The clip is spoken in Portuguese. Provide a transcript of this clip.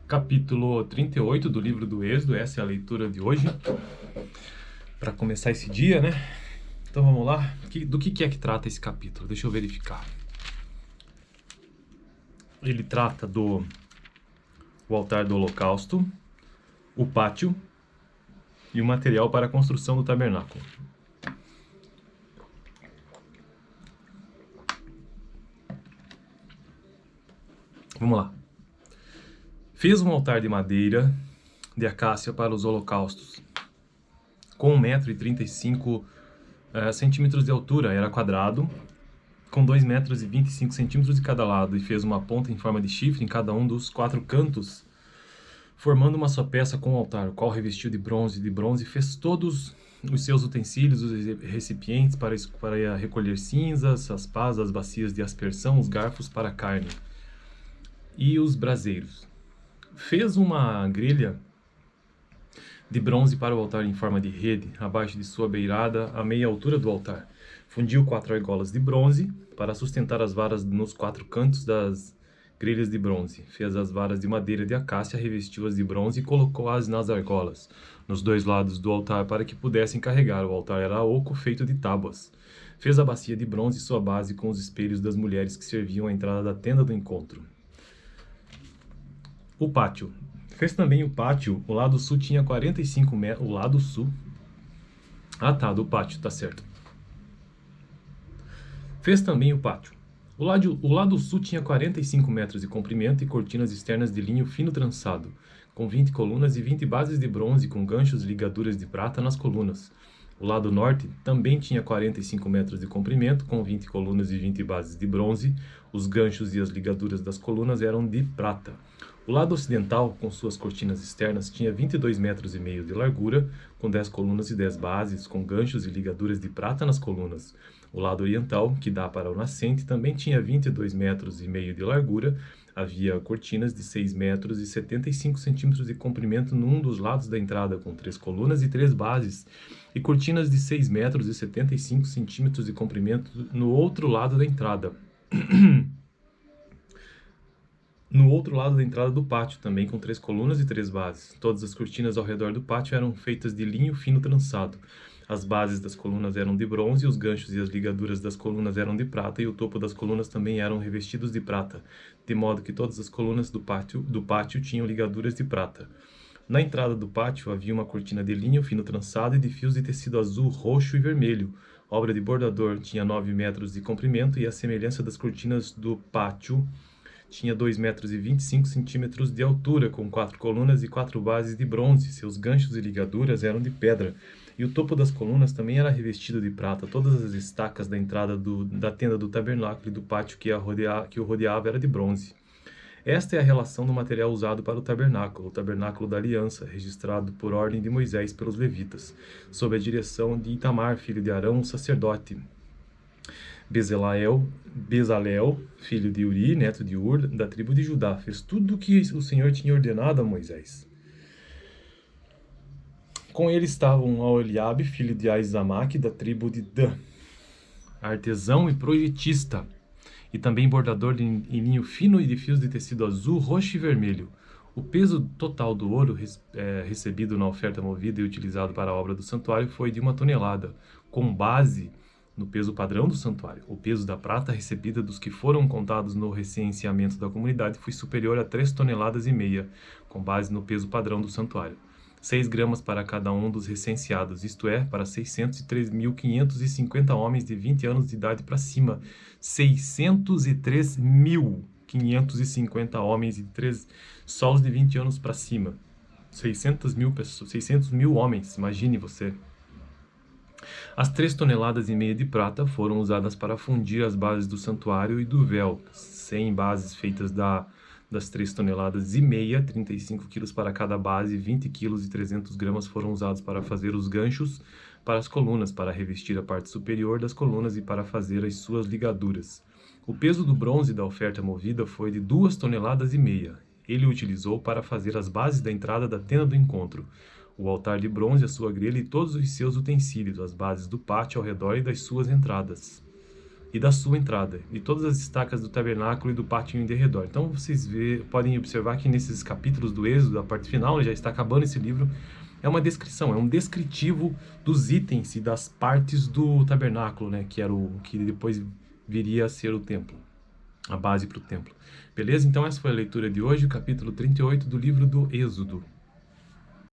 Capítulo 38 do livro do Êxodo, essa é a leitura de hoje, para começar esse dia, né? Então vamos lá, do que é que trata esse capítulo? Deixa eu verificar. Ele trata do altar do holocausto, o pátio e o material para a construção do tabernáculo. Vamos lá. Fez um altar de madeira de acácia para os holocaustos, com 1,35 centímetros de altura, era quadrado, com 2,25 metros de cada lado, e fez uma ponta em forma de chifre em cada um dos 4 cantos, formando uma só peça com o altar, o qual revestiu de bronze fez todos os seus utensílios, os recipientes para recolher cinzas, as pás, as bacias de aspersão, os garfos para a carne e os braseiros. Fez uma grelha de bronze para o altar em forma de rede, abaixo de sua beirada, à meia altura do altar. Fundiu 4 argolas de bronze para sustentar as varas nos 4 cantos das grelhas de bronze. Fez as varas de madeira de acácia, revestiu-as de bronze e colocou-as nas argolas, nos 2 lados do altar, para que pudessem carregar. O altar era oco, feito de tábuas. Fez a bacia de bronze e sua base com os espelhos das mulheres que serviam à entrada da tenda do encontro. O pátio. Fez também o pátio. O lado sul tinha 45 metros. O lado sul. Do pátio, tá certo. Fez também o pátio. O lado sul tinha 45 metros de comprimento e cortinas externas de linho fino trançado, com 20 colunas e 20 bases de bronze com ganchos e ligaduras de prata nas colunas. O lado norte também tinha 45 metros de comprimento, com 20 colunas e 20 bases de bronze. Os ganchos e as ligaduras das colunas eram de prata. O lado ocidental, com suas cortinas externas, tinha 22 metros e meio de largura, com 10 colunas e 10 bases, com ganchos e ligaduras de prata nas colunas. O lado oriental, que dá para o nascente, também tinha 22 metros e meio de largura. Havia cortinas de 6 metros e 75 centímetros de comprimento num dos lados da entrada, com 3 colunas e 3 bases, e cortinas de 6 metros e 75 centímetros de comprimento no outro lado da entrada. No outro lado da entrada do pátio, também com 3 colunas e 3 bases. Todas as cortinas ao redor do pátio eram feitas de linho fino trançado. As bases das colunas eram de bronze, os ganchos e as ligaduras das colunas eram de prata, e o topo das colunas também eram revestidos de prata, de modo que todas as colunas do pátio tinham ligaduras de prata. Na entrada do pátio havia uma cortina de linho fino trançado e de fios de tecido azul, roxo e vermelho. Obra de bordador, tinha 9 metros de comprimento e, à semelhança das cortinas do pátio, tinha 2,25 metros de altura, com 4 colunas e 4 bases de bronze. Seus ganchos e ligaduras eram de pedra, e o topo das colunas também era revestido de prata. Todas as estacas da entrada da tenda do tabernáculo e do pátio que o rodeava era de bronze. Esta é a relação do material usado para o tabernáculo da aliança, registrado por ordem de Moisés pelos levitas, sob a direção de Itamar, filho de Arão, sacerdote. Bezalel, filho de Uri, neto de Ur, da tribo de Judá, fez tudo o que o Senhor tinha ordenado a Moisés. Com ele estavam Aholiabe, filho de Aizamaque, da tribo de Dan, artesão e projetista, e também bordador em linho fino e de fios de tecido azul, roxo e vermelho. O peso total do ouro recebido na oferta movida e utilizado para a obra do santuário foi de 1 tonelada, com base no peso padrão do santuário. O peso da prata recebida dos que foram contados no recenseamento da comunidade foi superior a 3,5 toneladas, com base no peso padrão do santuário. 6 gramas para cada um dos recenseados, isto é, para 603.550 homens de 20 anos de idade para cima. 603.550 homens de 3 solos de 20 anos para cima. 600 mil homens, imagine você. As 3,5 toneladas de prata foram usadas para fundir as bases do santuário e do véu. 100 bases feitas das 3,5 toneladas, 35 quilos para cada base, 20 quilos e 300 gramas foram usados para fazer os ganchos para as colunas, para revestir a parte superior das colunas e para fazer as suas ligaduras. O peso do bronze da oferta movida foi de 2,5 toneladas. Ele o utilizou para fazer as bases da entrada da tenda do encontro, o altar de bronze, a sua grelha e todos os seus utensílios, as bases do pátio ao redor e das suas entradas. e da sua entrada, e todas as estacas do tabernáculo e do pátio em derredor. Então vocês podem observar que nesses capítulos do Êxodo, a parte final, já está acabando esse livro, é uma descrição, é um descritivo dos itens e das partes do tabernáculo, né, que era o que depois viria a ser o templo, a base para o templo. Beleza? Então essa foi a leitura de hoje, o capítulo 38 do livro do Êxodo.